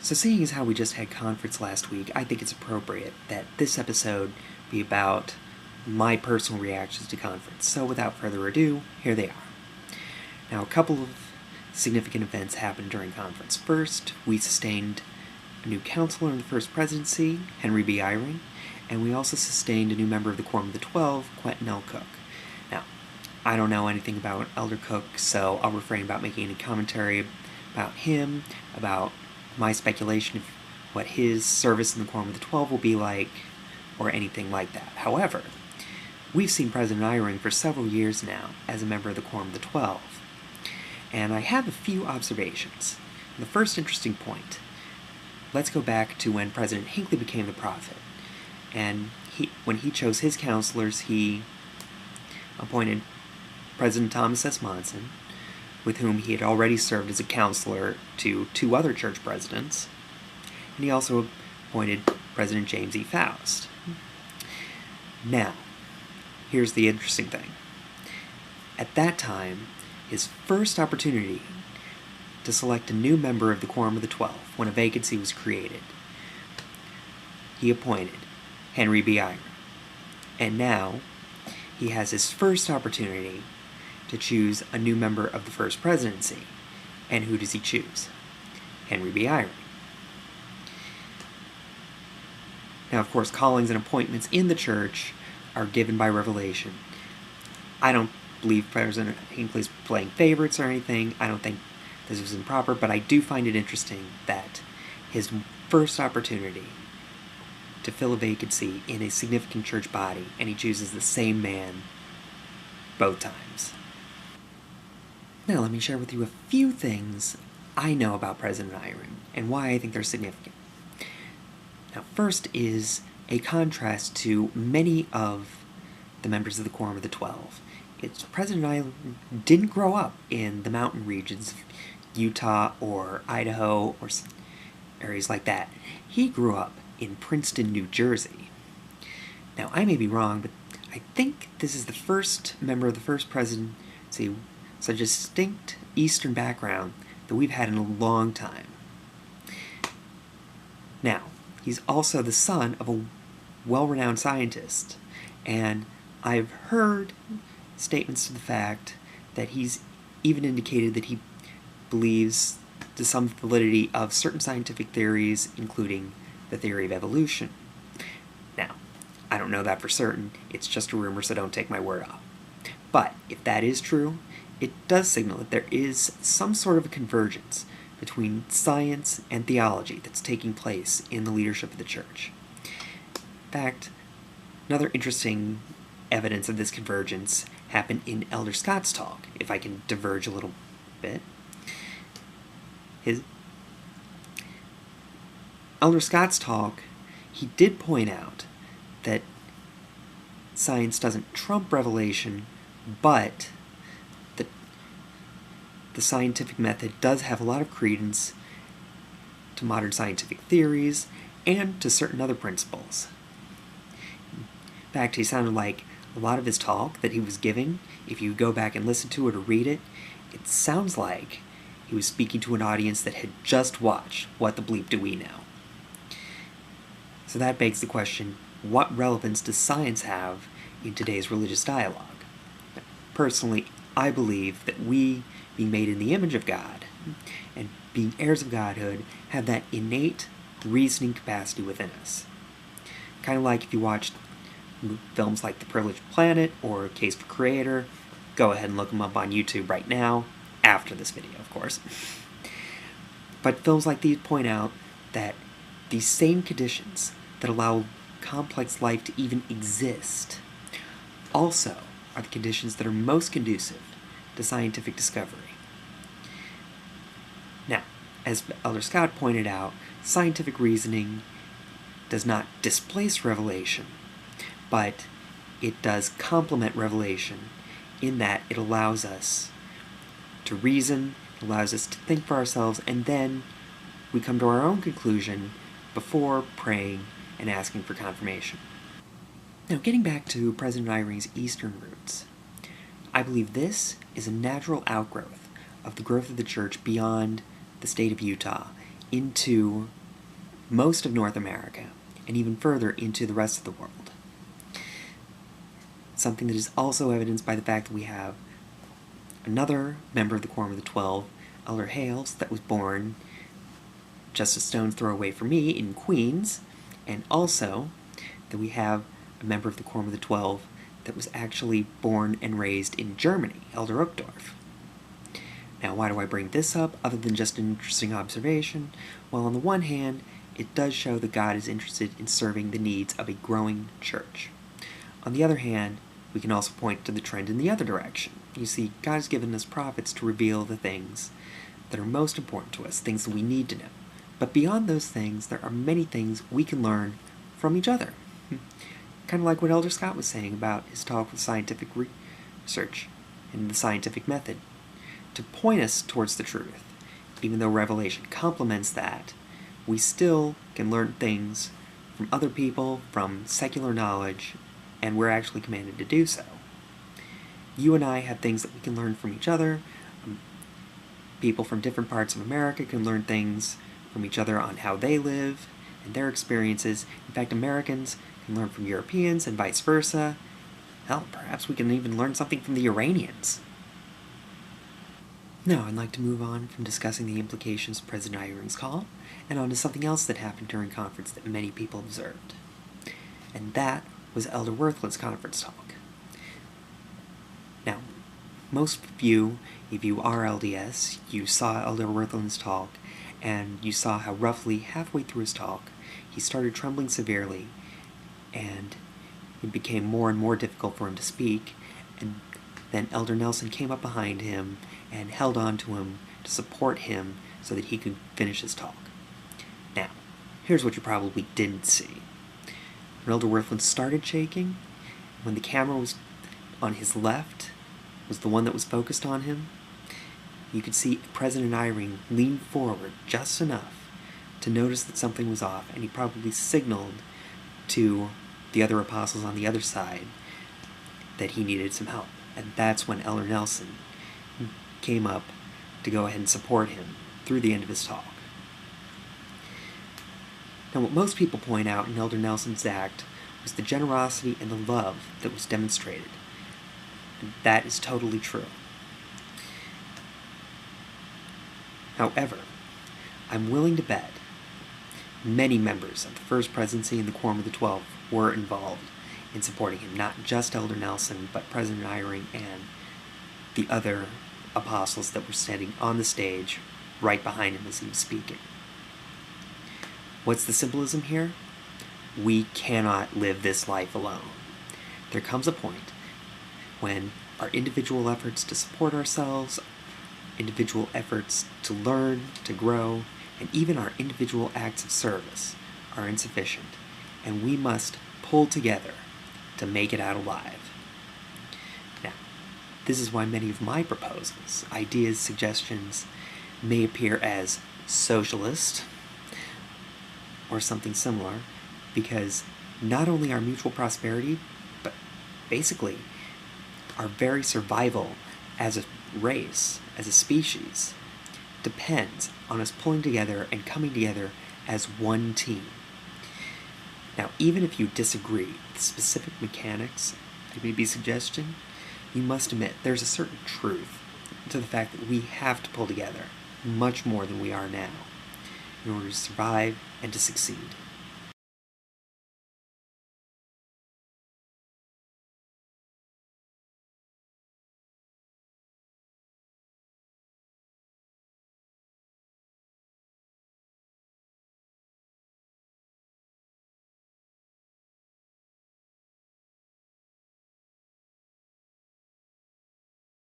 So seeing as how we just had conference last week, I think it's appropriate that this episode be about my personal reactions to conference. So without further ado, here they are. Now, a couple of significant events happened during conference. First, we sustained a new counselor in the First Presidency, Henry B. Eyring, and we also sustained a new member of the Quorum of the 12, Quentin L. Cook. Now, I don't know anything about Elder Cook, so I'll refrain about making any commentary about him, about my speculation of what his service in the Quorum of the 12 will be like, or anything like that. However, we've seen President Eyring for several years now as a member of the Quorum of the 12, and I have a few observations. The first interesting point, let's go back to when President Hinckley became the prophet, and when he chose his counselors, he appointed President Thomas S. Monson, with whom he had already served as a counselor to two other church presidents, and he also appointed President James E. Faust. Now, here's the interesting thing. At that time, his first opportunity to select a new member of the Quorum of the 12, when a vacancy was created, he appointed Henry B. Eyring. And now, he has his first opportunity to choose a new member of the First Presidency. And who does he choose? Henry B. Eyring. Now, of course, callings and appointments in the church are given by revelation. I don't believe President Hinckley's playing favorites or anything. I don't think this was improper, but I do find it interesting that his first opportunity to fill a vacancy in a significant church body, and he chooses the same man both times. Now let me share with you a few things I know about President Eyring and why I think they're significant. Now, first is a contrast to many of the members of the Quorum of the 12. President Eyring didn't grow up in the mountain regions of Utah or Idaho or areas like that. He grew up in Princeton, New Jersey. Now, I may be wrong, but I think this is the first member of the First Presidency with such a distinct Eastern background that we've had in a long time. Now, he's also the son of a well-renowned scientist, and I've heard statements to the fact that he's even indicated that he believes to some validity of certain scientific theories, including the theory of evolution. Now, I don't know that for certain. It's just a rumor, so don't take my word off. But if that is true, it does signal that there is some sort of a convergence between science and theology that's taking place in the leadership of the church. In fact, another interesting evidence of this convergence happened in Elder Scott's talk, if I can diverge a little bit. Elder Scott's talk, he did point out that science doesn't trump revelation, but the scientific method does have a lot of credence to modern scientific theories and to certain other principles. In fact, he sounded like a lot of his talk that he was giving, if you go back and listen to it or read it, it sounds like he was speaking to an audience that had just watched What the Bleep Do We Know? So that begs the question, what relevance does science have in today's religious dialogue? Personally, I believe that we, being made in the image of God, and being heirs of Godhood, have that innate reasoning capacity within us. Kind of like if you watched films like The Privileged Planet or Case for Creator, go ahead and look them up on YouTube right now, after this video, of course. But films like these point out that these same conditions that allow complex life to even exist also are the conditions that are most conducive to scientific discovery. Now, as Elder Scott pointed out, scientific reasoning does not displace revelation, but it does complement revelation in that it allows us to reason, allows us to think for ourselves, and then we come to our own conclusion before praying and asking for confirmation. Now, getting back to President Eyring's Eastern roots, I believe this is a natural outgrowth of the growth of the church beyond the state of Utah into most of North America, and even further into the rest of the world. Something that is also evidenced by the fact that we have another member of the Quorum of the 12, Elder Hales, that was born just a stone's throw away from me in Queens, and also that we have a member of the Quorum of the 12 that was actually born and raised in Germany, Elder Uchtdorf. Now, why do I bring this up, other than just an interesting observation? Well, on the one hand, it does show that God is interested in serving the needs of a growing church. On the other hand, we can also point to the trend in the other direction. You see, God has given us prophets to reveal the things that are most important to us, things that we need to know. But beyond those things, there are many things we can learn from each other. Kind of like what Elder Scott was saying about his talk with scientific research and the scientific method, to point us towards the truth. Even though Revelation complements that, we still can learn things from other people, from secular knowledge, and we're actually commanded to do so. You and I have things that we can learn from each other. People from different parts of America can learn things from each other on how they live and their experiences. In fact, Americans can learn from Europeans and vice versa. Hell, perhaps we can even learn something from the Iranians. Now, I'd like to move on from discussing the implications of President Eyring's call and on to something else that happened during conference that many people observed. And that was Elder Worthland's conference talk. Now, most of you, if you are LDS, you saw Elder Worthland's talk, and you saw how roughly halfway through his talk, he started trembling severely, and it became more and more difficult for him to speak, and then Elder Nelson came up behind him and held on to him to support him so that he could finish his talk. Now, here's what you probably didn't see. When Elder Worthland started shaking, when the camera was on his left, was the one that was focused on him, you could see President Eyring lean forward just enough to notice that something was off, and he probably signaled to the other apostles on the other side that he needed some help. And that's when Elder Nelson came up to go ahead and support him through the end of his talk. Now, what most people point out in Elder Nelson's act was the generosity and the love that was demonstrated. And that is totally true. However, I'm willing to bet many members of the First Presidency and the Quorum of the 12 were involved in supporting him. Not just Elder Nelson, but President Eyring and the other apostles that were standing on the stage right behind him as he was speaking. What's the symbolism here? We cannot live this life alone. There comes a point when our individual efforts to support ourselves, individual efforts to learn, to grow, and even our individual acts of service are insufficient, and we must pull together to make it out alive. Now, this is why many of my proposals, ideas, suggestions may appear as socialist or something similar, because not only our mutual prosperity, but basically our very survival as a race, as a species, depends on us pulling together and coming together as one team. Now, even if you disagree with specific mechanics I may be suggesting, you must admit there's a certain truth to the fact that we have to pull together much more than we are now in order to survive and to succeed.